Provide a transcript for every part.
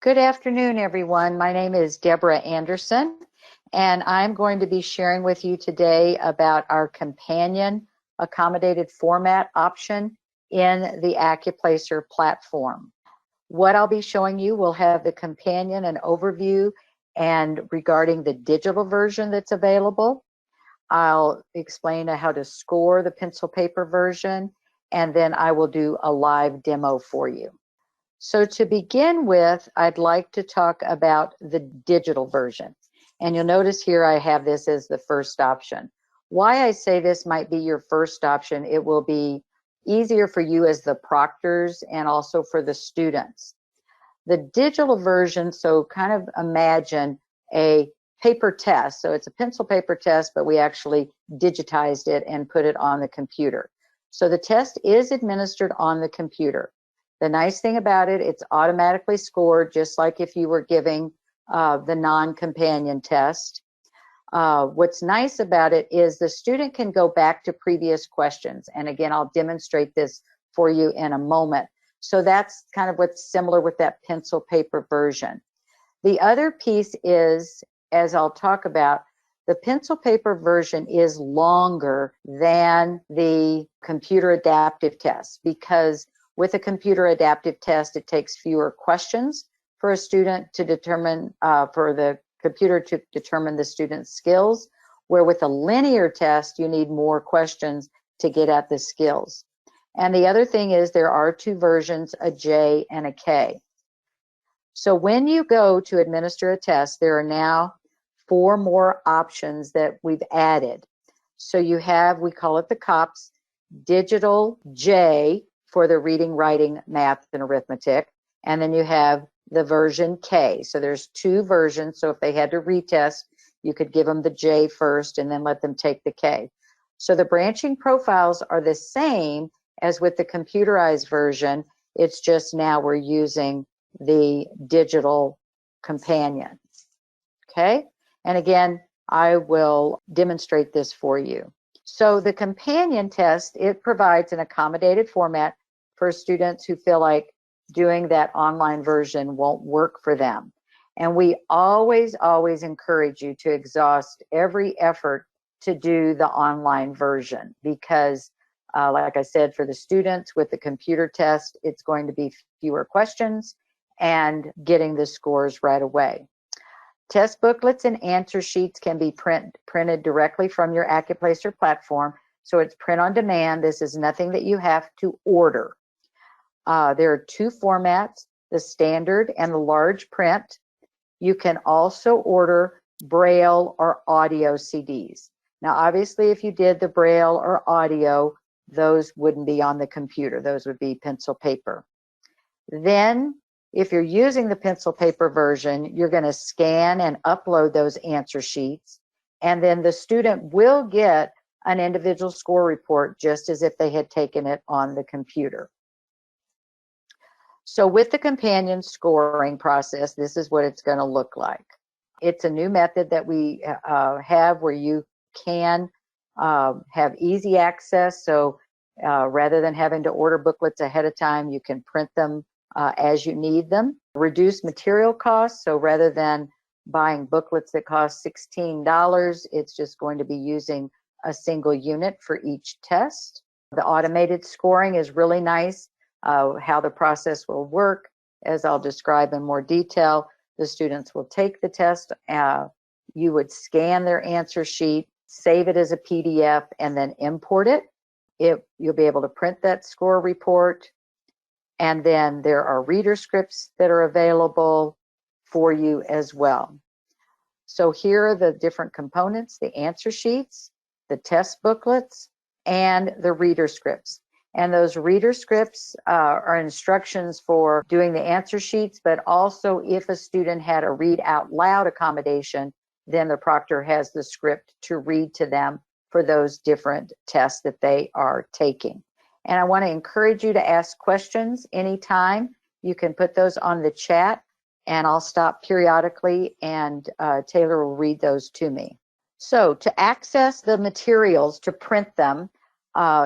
Good afternoon, everyone. My name is Deborah Anderson, and I'm going to be sharing with you today about our companion accommodated format option in the Accuplacer platform. What I'll be showing you will have the companion and overview and regarding the digital version that's available. I'll explain how to score the pencil paper version, and then I will do a live demo for you. So to begin with, I'd like to talk about the digital version. And you'll notice here I have this as the first option. Why I say this might be your first option, it will be easier for you as the proctors and also for the students. The digital version, so kind of imagine a paper test. So it's a pencil paper test, but we actually digitized it and put it on the computer. So the test is administered on the computer. The nice thing about it, it's automatically scored, just like if you were giving the non-companion test. What's nice about it is the student can go back to previous questions. And again, I'll demonstrate this for you in a moment. So that's kind of what's similar with that pencil paper version. The other piece is, as I'll talk about, the pencil paper version is longer than the computer adaptive test because with a computer adaptive test, it takes fewer questions for a student to determine, for the computer to determine the student's skills, where with a linear test, you need more questions to get at the skills. And the other thing is there are two versions, a J and a K. So when you go to administer a test, there are now 4 more options that we've added. So you have, we call it the COPS, digital J, for the reading, writing, math, and arithmetic. And then you have the version K. So there's 2 versions. So if they had to retest, you could give them the J first and then let them take the K. So the branching profiles are the same as with the computerized version. It's just now we're using the digital companion. Okay? And again, I will demonstrate this for you. So the companion test, it provides an accommodated format for students who feel like doing that online version won't work for them. And we always encourage you to exhaust every effort to do the online version because, like I said, for the students with the computer test, it's going to be fewer questions and getting the scores right away. Test booklets and answer sheets can be printed directly from your Accuplacer platform. So it's print on demand. This is nothing that you have to order. There are 2 formats, the standard and the large print. You can also order Braille or audio CDs. Now, obviously, if you did the Braille or audio, those wouldn't be on the computer. Those would be pencil paper. Then, if you're using the pencil paper version, you're going to scan and upload those answer sheets, and then the student will get an individual score report just as if they had taken it on the computer. So with the companion scoring process, this is what it's going to look like. It's a new method that we have where you can have easy access. So rather than having to order booklets ahead of time, you can print them as you need them. Reduce material costs. So rather than buying booklets that cost $16, it's just going to be using a single unit for each test. The automated scoring is really nice. How the process will work, as I'll describe in more detail. The students will take the test. You would scan their answer sheet, save it as a PDF, and then import it. You'll be able to print that score report. And then there are reader scripts that are available for you as well. So here are the different components, the answer sheets, the test booklets, and the reader scripts. And those reader scripts are instructions for doing the answer sheets, but also if a student had a read out loud accommodation, then the proctor has the script to read to them for those different tests that they are taking. And I want to encourage you to ask questions anytime. You can put those on the chat and I'll stop periodically and Taylor will read those to me. So to access the materials, to print them,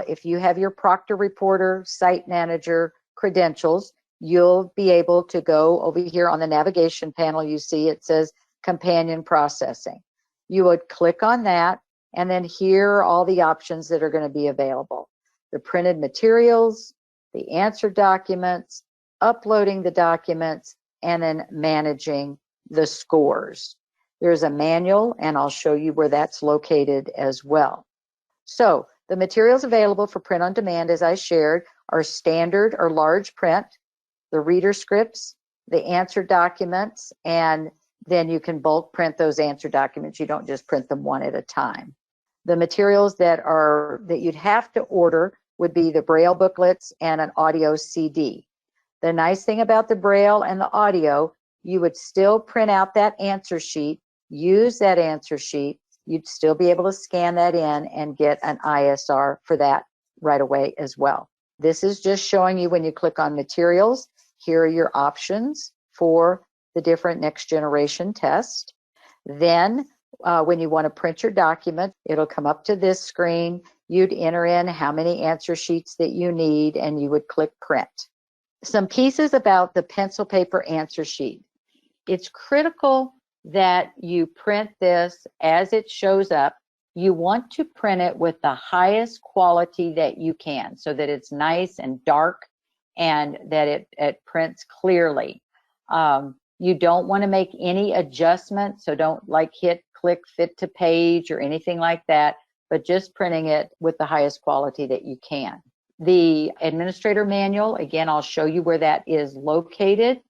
if you have your Proctor Reporter, Site Manager credentials, you'll be able to go over here on the navigation panel. You see it says companion processing. You would click on that, and then here are all the options that are going to be available. The printed materials, the answer documents, uploading the documents, and then managing the scores. There's a manual, and I'll show you where that's located as well. So the materials available for print on demand, as I shared, are standard or large print, the reader scripts, the answer documents, and then you can bulk print those answer documents. You don't just print them one at a time. The materials that you'd have to order would be the Braille booklets and an audio CD. The nice thing about the Braille and the audio, you would still print out that answer sheet, use that answer sheet. You'd still be able to scan that in and get an ISR for that right away as well. This is just showing you when you click on materials, here are your options for the different next generation tests. Then when you want to print your document, it'll come up to this screen. You'd enter in how many answer sheets that you need, and you would click print. Some pieces about the pencil paper answer sheet. It's critical that you print this as it shows up. You want to print it with the highest quality that you can so that it's nice and dark and that it prints clearly. You don't want to make any adjustments, so don't click fit to page or anything like that, but just printing it with the highest quality that you can. The administrator manual, again, I'll show you where that is located.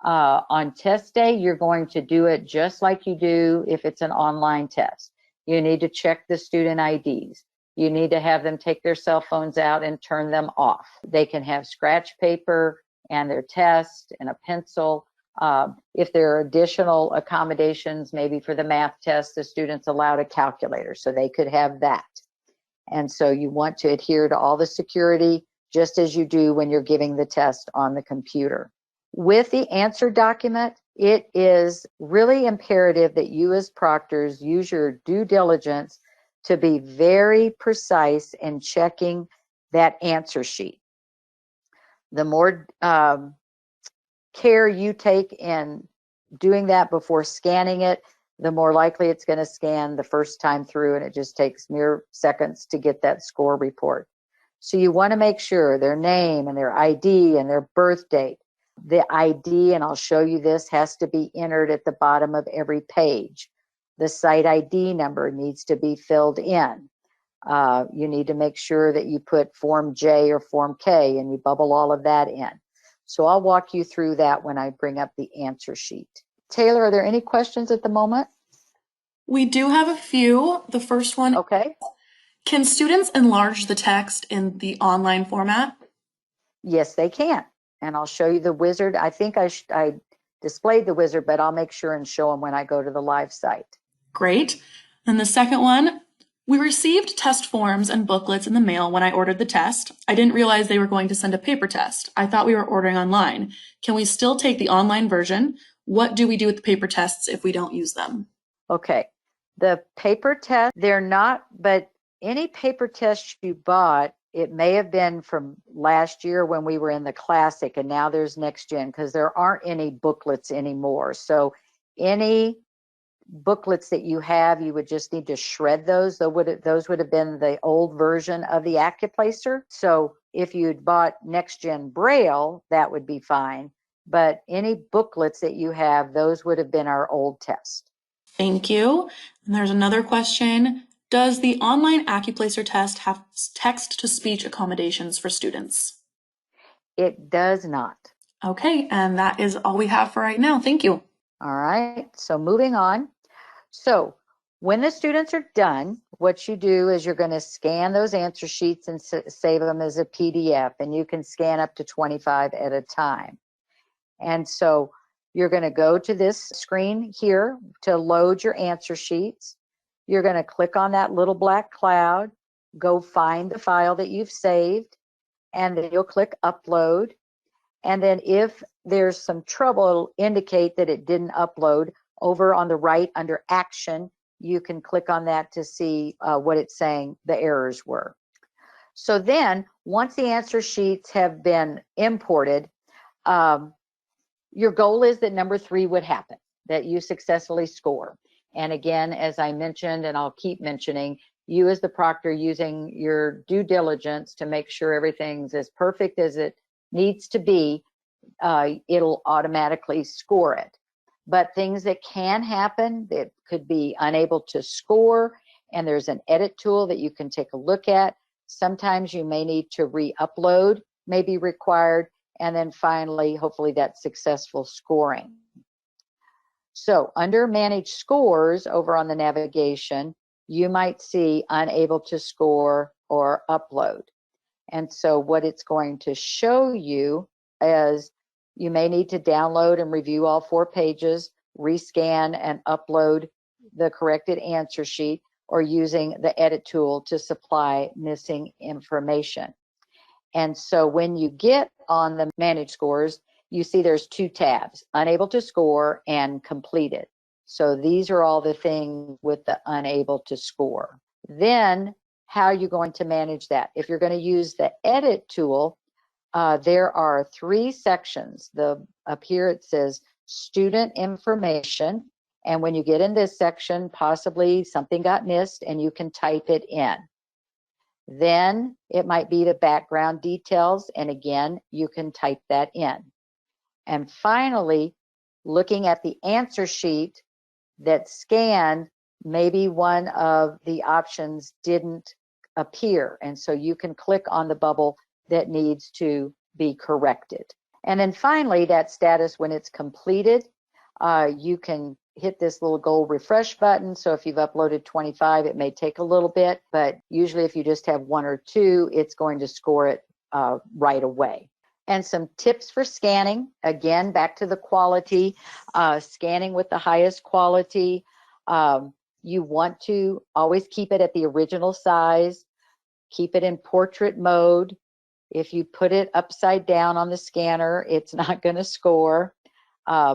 On test day, you're going to do it just like you do if it's an online test. You need to check the student IDs. You need to have them take their cell phones out and turn them off. They can have scratch paper and their test and a pencil. If there are additional accommodations, maybe for the math test, the student's allowed a calculator, so they could have that. And so you want to adhere to all the security just as you do when you're giving the test on the computer. With the answer document, it is really imperative that you as proctors use your due diligence to be very precise in checking that answer sheet. The more care you take in doing that before scanning it, the more likely it's going to scan the first time through, and it just takes mere seconds to get that score report. So you want to make sure their name and their ID and their birth date. The ID, and I'll show you this, has to be entered at the bottom of every page. The site ID number needs to be filled in. You need to make sure that you put Form J or Form K and you bubble all of that in. So I'll walk you through that when I bring up the answer sheet. Taylor, are there any questions at the moment? We do have a few. The first one, okay. Can students enlarge the text in the online format? Yes, they can. And I'll show you the wizard. I think I displayed the wizard, but I'll make sure and show them when I go to the live site. Great. And the second one, we received test forms and booklets in the mail when I ordered the test. I didn't realize they were going to send a paper test. I thought we were ordering online. Can we still take the online version? What do we do with the paper tests if we don't use them? Okay. The paper test, they're not, but any paper test you bought, it may have been from last year when we were in the classic, and now there's next gen because there aren't any booklets anymore. So any booklets that you have, you would just need to shred those. Those would have been the old version of the Accuplacer. So if you'd bought next gen Braille, that would be fine. But any booklets that you have, those would have been our old test. Thank you. And there's another question. Does the online Accuplacer test have text-to-speech accommodations for students? It does not. Okay, and that is all we have for right now. Thank you. All right, so moving on. So when the students are done, what you do is you're going to scan those answer sheets and save them as a PDF, and you can scan up to 25 at a time. And so you're going to go to this screen here to load your answer sheets. You're going to click on that little black cloud, go find the file that you've saved, and then you'll click upload. And then if there's some trouble, it'll indicate that it didn't upload. Over on the right under action, you can click on that to see what it's saying the errors were. So then once the answer sheets have been imported, Your goal is that number 3 would happen, that you successfully score. And again, as I mentioned, and I'll keep mentioning, you as the proctor using your due diligence to make sure everything's as perfect as it needs to be, it'll automatically score it. But things that can happen, that could be unable to score, and there's an edit tool that you can take a look at. Sometimes you may need to re-upload, may be required, and then finally, hopefully that's successful scoring. So under Manage Scores over on the navigation, you might see Unable to Score or Upload. And so what it's going to show you is you may need to download and review all 4 pages, rescan and upload the corrected answer sheet, or using the edit tool to supply missing information. And so when you get on the Manage Scores, you see there's 2 tabs, Unable to Score and Completed. So these are all the things with the Unable to Score. Then how are you going to manage that? If you're going to use the edit tool, there are 3 sections. Up here it says student information. And when you get in this section, possibly something got missed and you can type it in. Then it might be the background details. And again, you can type that in. And finally, looking at the answer sheet that's scanned, maybe one of the options didn't appear. And so you can click on the bubble that needs to be corrected. And then finally, that status, when it's completed, you can hit this little gold refresh button. So if you've uploaded 25, it may take a little bit, but usually if you just have 1 or 2, it's going to score it right away. And some tips for scanning, again, back to the quality, scanning with the highest quality. You want to always keep it at the original size, keep it in portrait mode. If you put it upside down on the scanner, it's not going to score.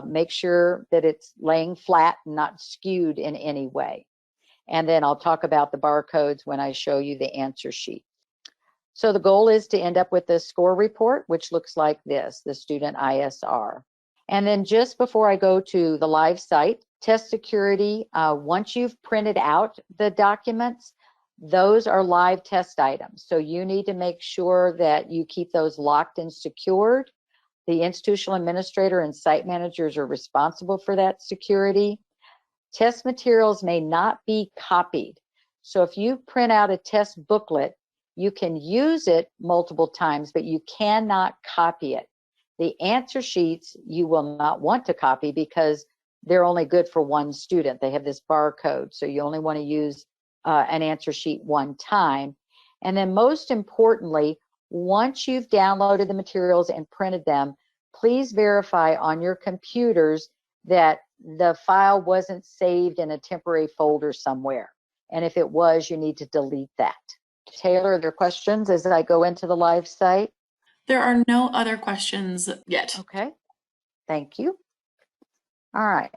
Make sure that it's laying flat and not skewed in any way. And then I'll talk about the barcodes when I show you the answer sheet. So the goal is to end up with the score report, which looks like this, the student ISR. And then just before I go to the live site, test security, once you've printed out the documents, those are live test items. So you need to make sure that you keep those locked and secured. The institutional administrator and site managers are responsible for that security. Test materials may not be copied. So if you print out a test booklet, you can use it multiple times, but you cannot copy it. The answer sheets you will not want to copy because they're only good for 1 student. They have this barcode, so you only want to use an answer sheet 1 time. And then most importantly, once you've downloaded the materials and printed them, please verify on your computers that the file wasn't saved in a temporary folder somewhere. And if it was, you need to delete that. Taylor, are there questions as I go into the live site? There are no other questions yet. Okay, thank you. All right,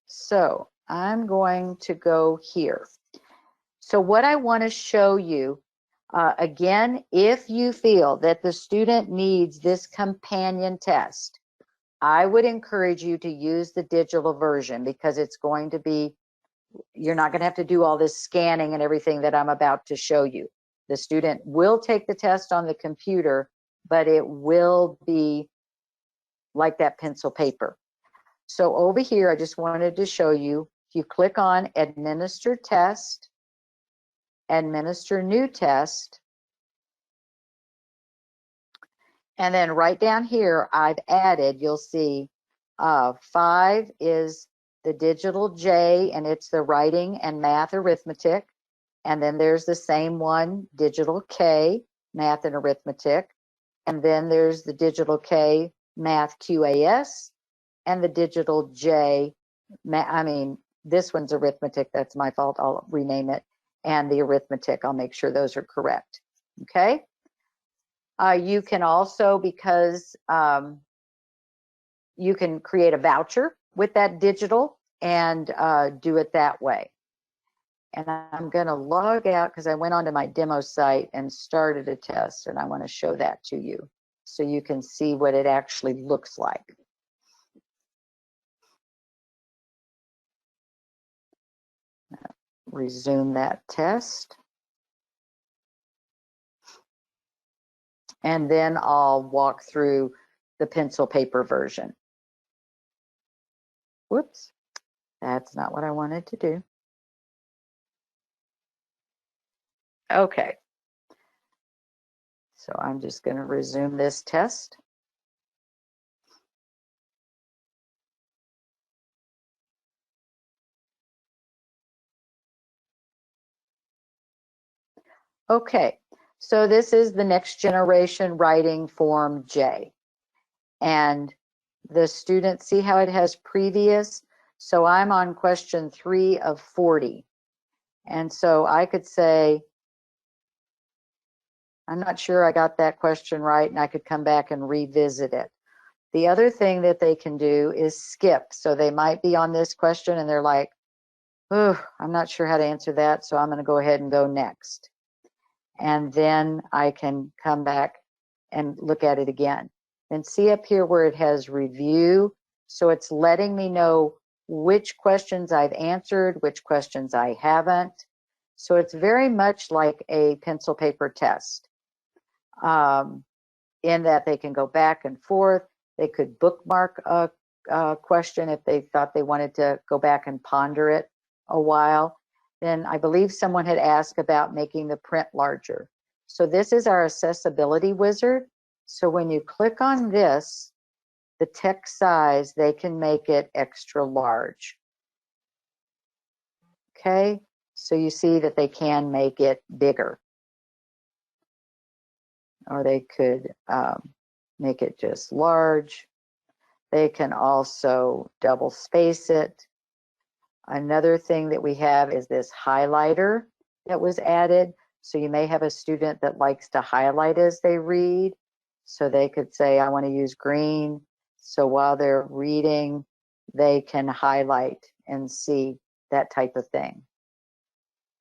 so I'm going to go here. So what I want to show you, again, if you feel that the student needs this companion test, I would encourage you to use the digital version because it's going to be, you're not going to have to do all this scanning and everything that I'm about to show you. The student will take the test on the computer, but it will be like that pencil paper. So over here, I just wanted to show you, if you click on Administer Test, Administer New Test, and then right down here, I've added, you'll see 5 is the digital J, and it's the writing and math arithmetic. And then there's the same one, digital K, math and arithmetic. And then there's the digital K, math QAS, and the digital J, this one's arithmetic, that's my fault, I'll rename it. And the arithmetic, I'll make sure those are correct, okay? You can also, because you can create a voucher with that digital and do it that way. And I'm going to log out because I went onto my demo site and started a test, and I want to show that to you. so you can see what it actually looks like. Resume that test. And then I'll walk through the pencil paper version. Whoops, that's not what I wanted to do. Okay, so I'm just going to resume this test. Okay, so this is the next generation writing form J. And the students, see how it has previous? So I'm on question 3 of 40. And so I could say, I'm not sure I got that question right, and I could come back and revisit it. The other thing that they can do is skip. So they might be on this question and they're like, oh, I'm not sure how to answer that, so I'm going to go ahead and go next. And then I can come back and look at it again. And see up here where it has review. So it's letting me know which questions I've answered, which questions I haven't. So it's very much like a pencil paper test, in that they can go back and forth. They could bookmark a question if they thought they wanted to go back and ponder it a while. Then I believe someone had asked about making the print larger. So this is our accessibility wizard. So when you click on this, the text size, they can make it extra large. Okay, so you see that they can make it bigger. Or they could make it just large. They can also double space it. Another thing that we have is this highlighter that was added. So you may have a student that likes to highlight as they read. So they could say, I want to use green. So while they're reading, they can highlight and see that type of thing.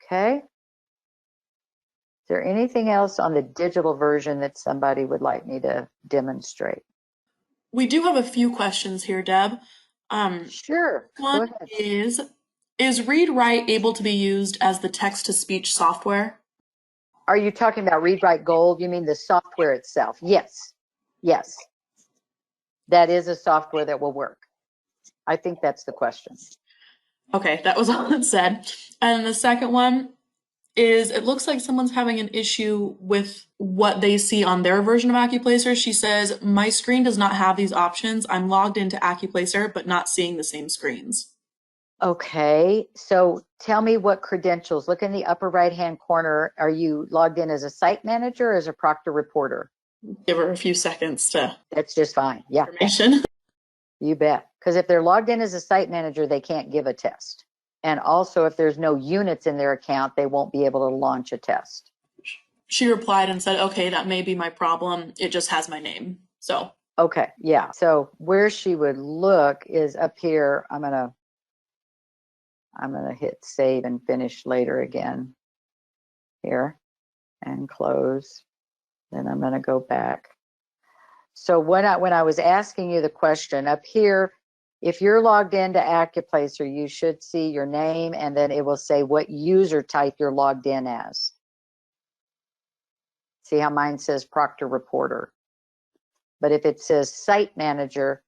Okay. Is there anything else on the digital version that somebody would like me to demonstrate? We do have a few questions here, Deb. Sure, go One ahead. is Read Write able to be used as the text-to-speech software? Are you talking about Read Write Gold? You mean the software itself? Yes, yes. That is a software that will work. I think that's the question. Okay, that was all it said. And the second one is, it looks like someone's having an issue with what they see on their version of AccuPlacer. She says, my screen does not have these options. I'm logged into AccuPlacer, but not seeing the same screens. Okay, so tell me what credentials. Look in the upper right-hand corner. Are you logged in as a site manager or as a Proctor reporter? Give her a few seconds to That's just fine. Yeah, information. you bet. Because if they're logged in as a site manager, they can't give a test. And also, if there's no units in their account, they won't be able to launch a test. She replied and said, okay, that may be my problem. It just has my name. So. Okay, yeah. So where she would look is up here. I'm gonna hit save and finish later again here and close. Then I'm gonna go back. So when I was asking you the question up here, if you're logged into AccuPlacer, you should see your name and then it will say what user type you're logged in as. See how mine says Proctor Reporter. But if it says Site Manager,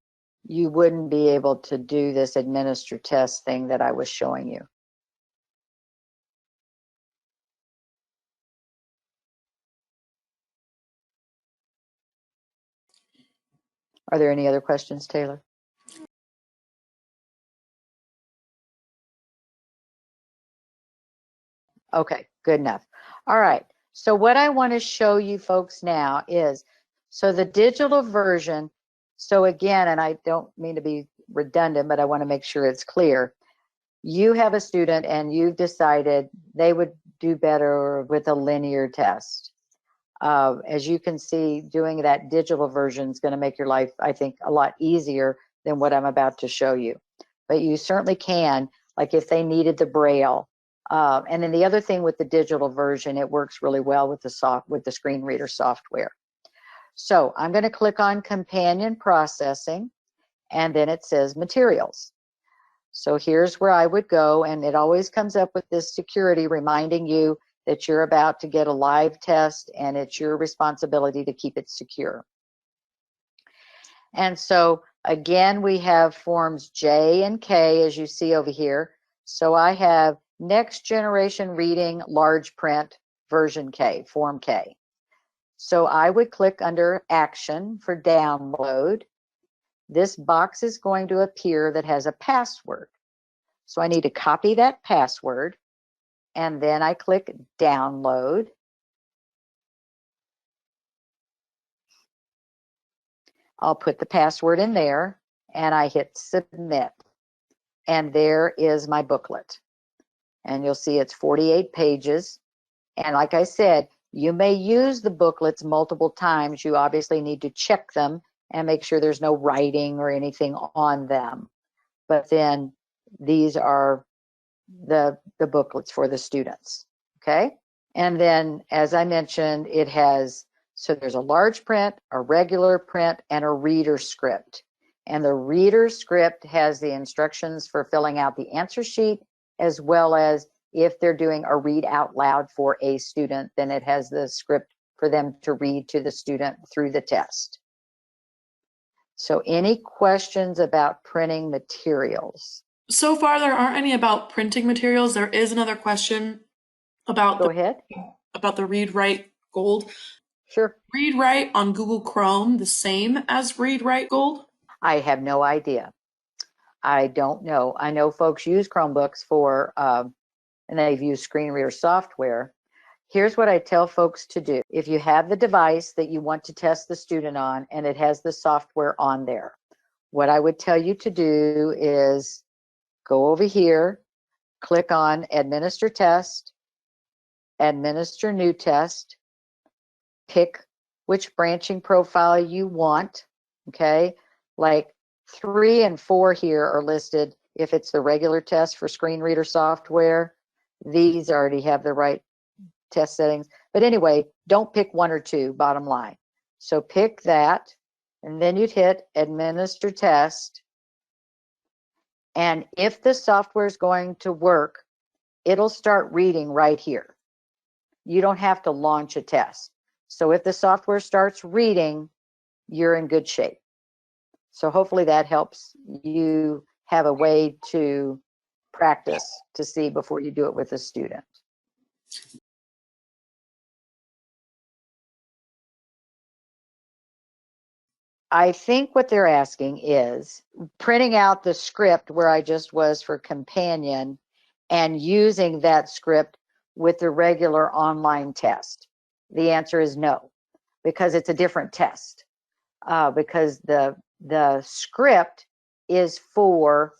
you wouldn't be able to do this administer test thing that I was showing you. Are there any other questions, Taylor? Okay, good enough. All right, so what I want to show you folks now is, so the digital version, so again, and I don't mean to be redundant, but I want to make sure it's clear. You have a student and you've decided they would do better with a linear test. As you can see, doing that digital version is going to make your life, I think, a lot easier than what I'm about to show you. But you certainly can, like if they needed the Braille. And then the other thing with the digital version, it works really well with the screen reader software. So I'm going to click on companion processing, and then it says materials. So here's where I would go, and it always comes up with this security reminding you that you're about to get a live test and it's your responsibility to keep it secure. And so again, we have forms J and K, as you see over here. So I have next generation reading large print version K, form K. So I would click under action for download. This box is going to appear that has a password. So I need to copy that password, and then I click download. I'll put the password in there and I hit submit. And there is my booklet. And you'll see it's 48 pages. And like I said, you may use the booklets multiple times. You obviously need to check them and make sure there's no writing or anything on them. But then these are the booklets for the students, okay? And then, as I mentioned, it has, so there's a large print, a regular print, and a reader script. And the reader script has the instructions for filling out the answer sheet, as well as if they're doing a read out loud for a student, then it has the script for them to read to the student through the test. So any questions about printing materials? So far, there aren't any about printing materials. There is another question about Go ahead. about the Read Write Gold. Sure. Read Write on Google Chrome the same as Read Write Gold? I have no idea. I don't know. I know folks use Chromebooks for, and they've used screen reader software. Here's what I tell folks to do. If you have the device that you want to test the student on and it has the software on there, what I would tell you to do is go over here, click on Administer Test, Administer New Test, pick which branching profile you want, okay? Like 3 and 4 here are listed if it's the regular test for screen reader software. These already have the right test settings. But anyway, don't pick 1 or 2, bottom line. So pick that, and then you'd hit Administer Test. And if the software is going to work, it'll start reading right here. You don't have to launch a test. So if the software starts reading, you're in good shape. So hopefully that helps you have a way to practice to see before you do it with a student. I think what they're asking is printing out the script where I just was for companion and using that script with the regular online test. The answer is no, because it's a different test. Because the script is for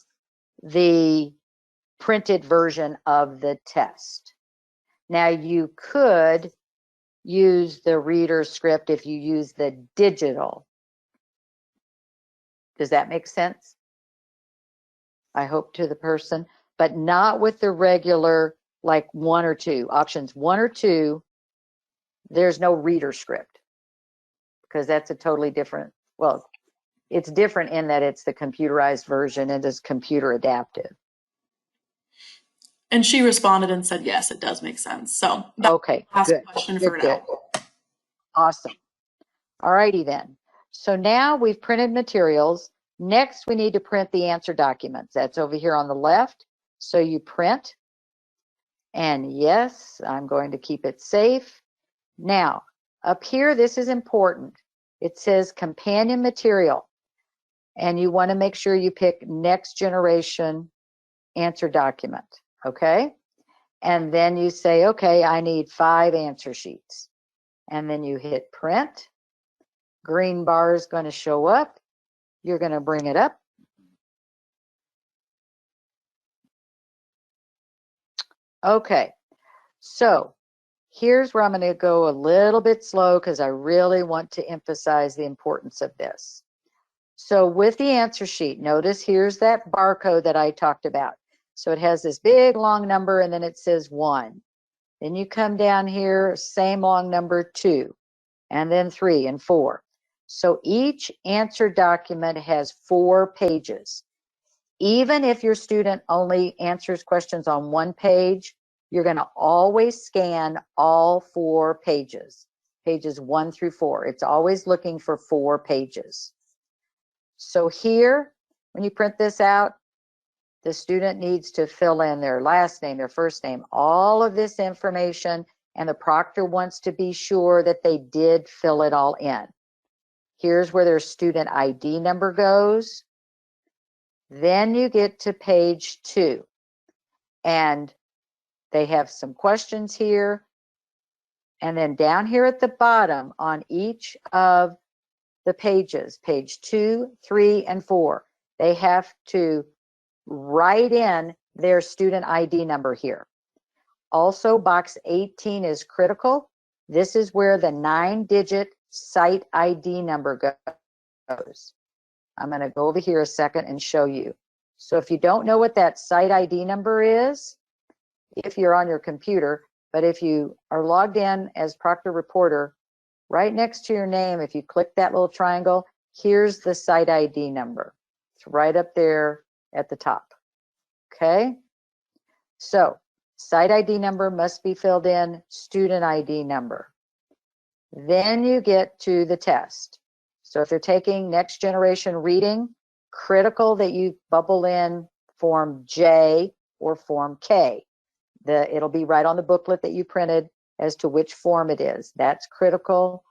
the printed version of the test. Now you could use the reader script if you use the digital. Does that make sense? I hope to the person, but not with the regular, like 1 or 2 options. 1 or 2, there's no reader script because that's a totally different, well, it's different in that it's the computerized version and is computer adaptive. And she responded and said, yes, it does make sense. So that's okay, the last good. question Good, for good. now. Awesome. All righty then. So now we've printed materials. Next, we need to print the answer documents. That's over here on the left. So you print. And yes, I'm going to keep it safe. Now, up here, this is important. It says companion material. And you want to make sure you pick next generation answer document. Okay? And then you say, okay, I need 5 answer sheets. And then you hit print. Green bar is going to show up. You're going to bring it up. Okay, so here's where I'm going to go a little bit slow because I really want to emphasize the importance of this. So with the answer sheet, notice here's that barcode that I talked about. So it has this big long number and then it says 1. Then you come down here, same long number 2, and then 3 and 4. So each answer document has 4 pages. Even if your student only answers questions on 1 page, you're going to always scan all 4 pages, pages 1 through 4. It's always looking for 4 pages. So here, when you print this out, the student needs to fill in their last name, their first name, all of this information, and the proctor wants to be sure that they did fill it all in. Here's where their student ID number goes. Then you get to page 2, and they have some questions here. And then down here at the bottom on each of the pages, page 2, 3, and 4, they have to write in their student ID number here. Also, box 18 is critical. This is where the 9-digit site ID number goes. I'm going to go over here a second and show you. So if you don't know what that site ID number is, if you're on your computer, but if you are logged in as Proctor Reporter, right next to your name, if you click that little triangle, here's the site ID number. It's right up there at the top. Okay? So site ID number must be filled in, student ID number. Then you get to the test. So if you're taking next generation reading, critical that you bubble in form J or form K. It'll be right on the booklet that you printed as to which form it is. That's critical.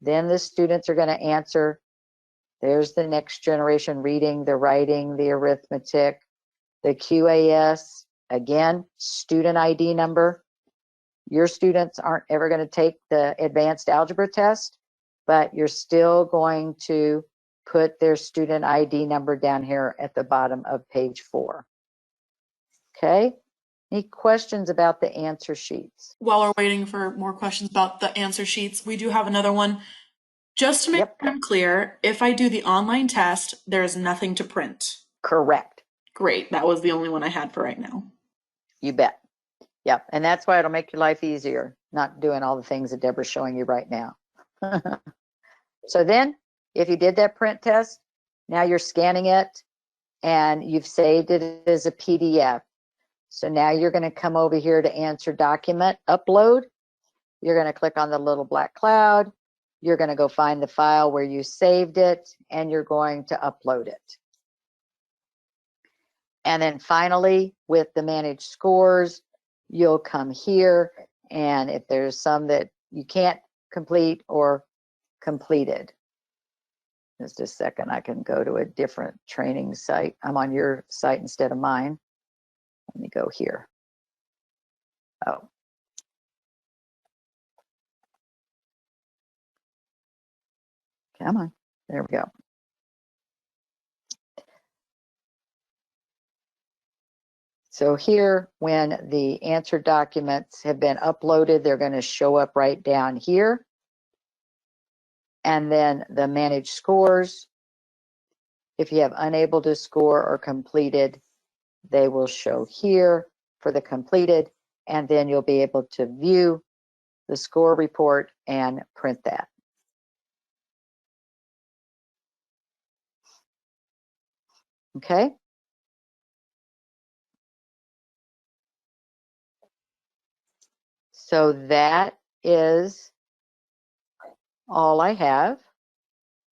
Then the students are going to answer. There's the next generation reading, the writing, the arithmetic, the QAS. Again, student ID number. Your students aren't ever going to take the advanced algebra test, but you're still going to put their student ID number down here at the bottom of page 4. Okay? Any questions about the answer sheets? While we're waiting for more questions about the answer sheets, we do have another one. Just to make Yep. sure I'm clear, if I do the online test, there is nothing to print. Correct. Great. That was the only one I had for right now. You bet. Yep. And that's why it'll make your life easier, not doing all the things that Deborah's showing you right now. So then, if you did that print test, now you're scanning it and you've saved it as a PDF. So now you're going to come over here to answer document, upload. You're going to click on the little black cloud. You're going to go find the file where you saved it, and you're going to upload it. And then finally, with the managed scores, you'll come here, and if there's some that you can't complete or completed, just a second, I can go to a different training site. I'm on your site instead of mine. Let me go here. Oh. Come on. There we go. So here, when the answer documents have been uploaded, they're going to show up right down here. And then the managed scores, if you have unable to score or completed, they will show here for the completed, and then you'll be able to view the score report and print that. Okay? So that is all I have.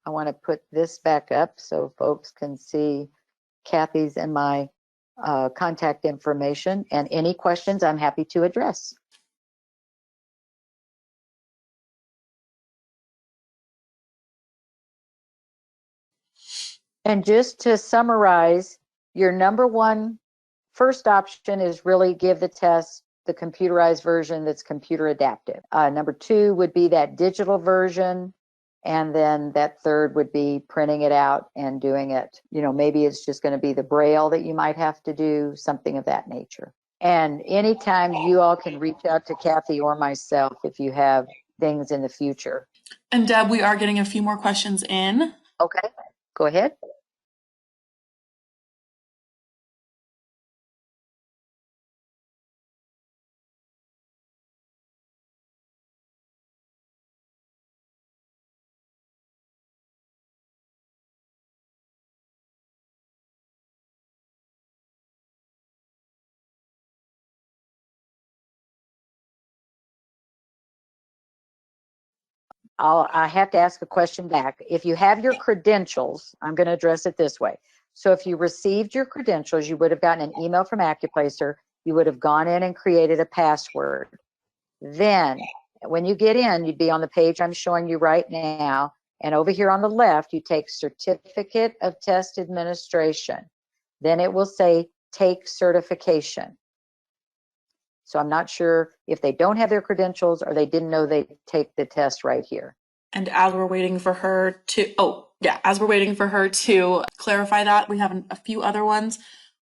I want to put this back up so folks can see Kathy's and my contact information, and any questions I'm happy to address. And just to summarize, your number one first option is really give the test the computerized version that's computer adaptive. Number 2 would be that digital version. And then that third would be printing it out and doing it. You know, maybe it's just going to be the Braille that you might have to do, something of that nature. And anytime you all can reach out to Kathy or myself if you have things in the future. And Deb, we are getting a few more questions in. Okay, go ahead. I have to ask a question back. If you have your credentials, I'm going to address it this way. So if you received your credentials, you would have gotten an email from AccuPlacer. You would have gone in and created a password. Then when you get in, you'd be on the page I'm showing you right now. And over here on the left, you take Certificate of Test Administration. Then it will say Take Certification. So I'm not sure if they don't have their credentials or they didn't know they take the test right here. And as we're waiting for her to clarify that, we have a few other ones.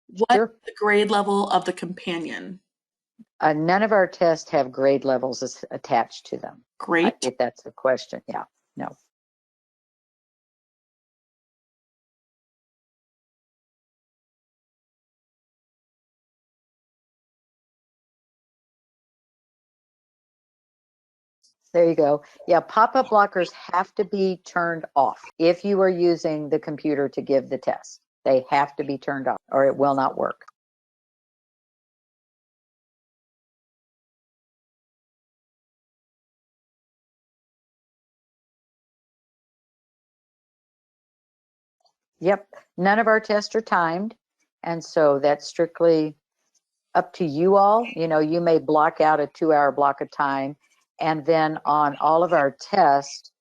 What's Sure. the grade level of the companion? None of our tests have grade levels attached to them. Great. If that's the question. Yeah, no. There you go. Yeah, pop-up blockers have to be turned off if you are using the computer to give the test. They have to be turned off or it will not work. Yep, none of our tests are timed. And so that's strictly up to you all. You know, you may block out a 2-hour block of time. And then on all of our tests,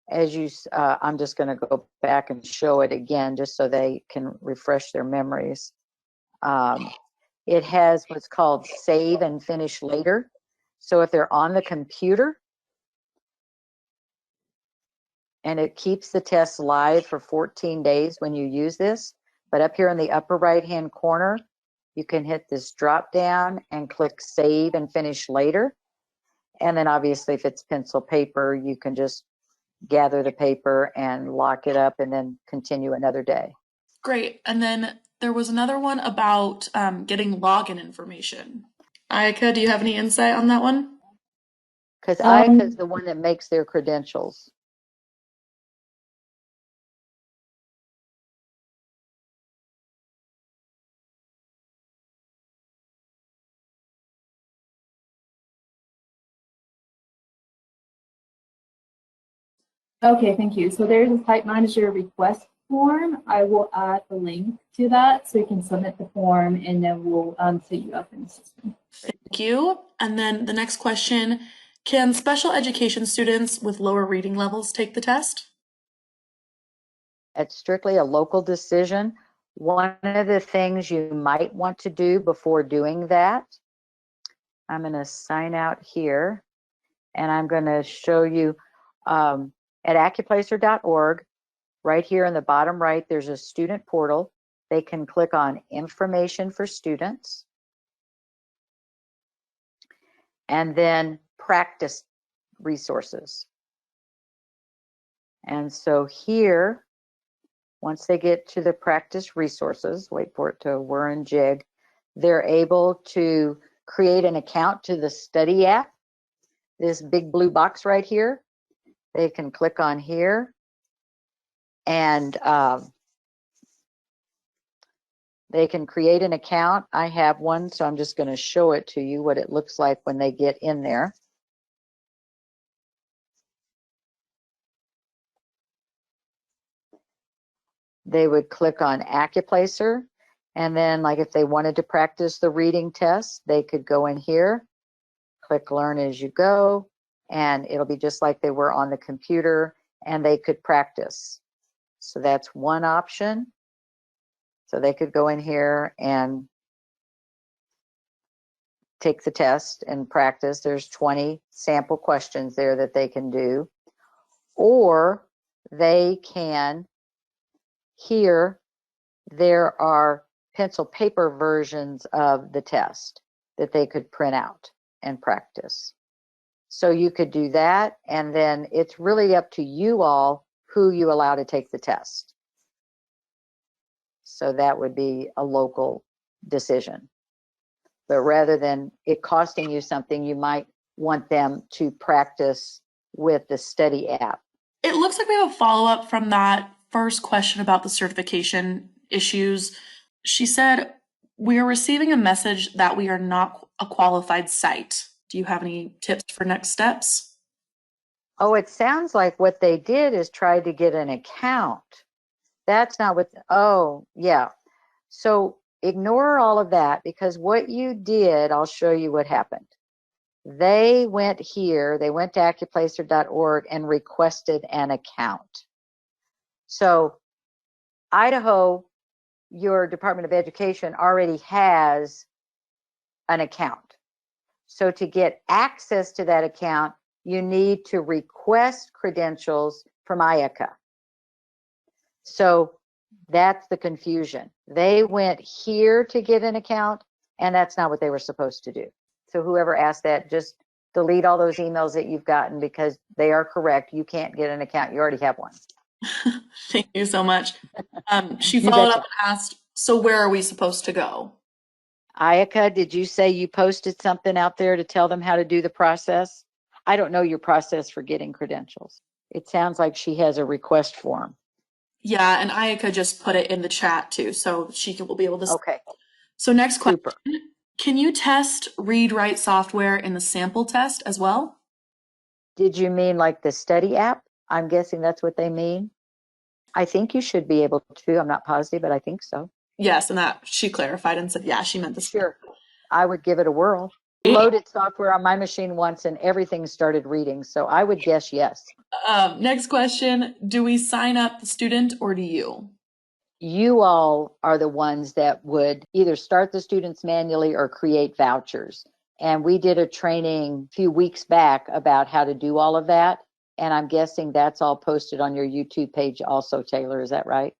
as you, I'm just going to go back and show it again just so they can refresh their memories. It has what's called save and finish later. So if they're on the computer and it keeps the test live for 14 days when you use this, but up here in the upper right-hand corner, you can hit this drop down and click save and finish later. And then obviously if it's pencil paper, you can just gather the paper and lock it up and then continue another day. Great. And then there was another one about getting login information. Ayaka, do you have any insight on that one? Because Ayaka is the one that makes their credentials. Okay, thank you. So there's a site manager request form. I will add the link to that so you can submit the form and then we'll set you up in the system. Thank you. And then the next question, can special education students with lower reading levels take the test? It's strictly a local decision. One of the things you might want to do before doing that, I'm going to sign out here and I'm going to show you at accuplacer.org. Right here in the bottom right, there's a student portal. They can click on information for students and then practice resources. And so here, once they get to the practice resources, wait for it to whir and jig, they're able to create an account to the study app. This big blue box right here, they can click on here and they can create an account. I have one, so I'm just going to show it to you what it looks like when they get in there. They would click on AccuPlacer, and then like if they wanted to practice the reading test, they could go in here, click Learn as you go, and it'll be just like they were on the computer, and they could practice. So that's one option. So they could go in here and take the test and practice. There's 20 sample questions there that they can do. Or they can, here, there are pencil paper versions of the test that they could print out and practice. So you could do that, and then it's really up to you all who you allow to take the test. So that would be a local decision. But rather than it costing you something, you might want them to practice with the study app. It looks like we have a follow-up from that first question about the certification issues. She said, we are receiving a message that we are not a qualified site. Do you have any tips for next steps? Oh, it sounds like what they did is try to get an account. That's not what, oh, yeah. So ignore all of that, because what you did, I'll show you what happened. They went here, they went to accuplacer.org and requested an account. So Idaho, your Department of Education already has an account. So to get access to that account, you need to request credentials from IACA. So that's the confusion. They went here to get an account, and that's not what they were supposed to do. So whoever asked that, just delete all those emails that you've gotten, because they are correct. You can't get an account. You already have one. Thank you so much. She You followed betcha. up and asked, so where are we supposed to go? Ayaka, did you say you posted something out there to tell them how to do the process? I don't know your process for getting credentials. It sounds like she has a request form. Yeah, and Ayaka just put it in the chat too, so will be able to. Okay, So next question, super. can you test read-write software in the sample test as well? Did you mean like the study app? I'm guessing that's what they mean. I think you should be able to. I'm not positive, but I think so. Yes, and that she clarified and said, yeah, she meant this. Sure. I would give it a whirl. Loaded software on my machine once and everything started reading. So I would guess yes. Next question, do we sign up the student or do you? You all are the ones that would either start the students manually or create vouchers. And we did a training a few weeks back about how to do all of that. And I'm guessing that's all posted on your YouTube page also, Taylor. Is that right?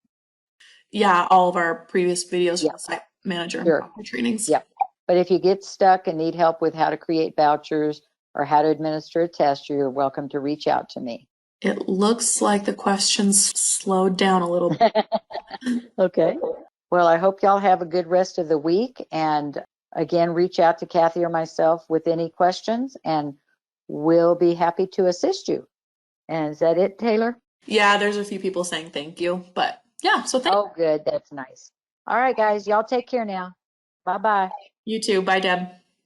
Yeah, all of our previous videos Yep. from the site manager Sure. trainings. Yep. But if you get stuck and need help with how to create vouchers or how to administer a test, you're welcome to reach out to me. It looks like the questions slowed down a little bit. Okay. Well, I hope y'all have a good rest of the week. And again, reach out to Kathy or myself with any questions, and we'll be happy to assist you. And is that it, Taylor? Yeah, there's a few people saying thank you, but yeah, so thank Oh, good. That's nice. All right, guys. Y'all take care now. Bye-bye. you too. Bye, Deb.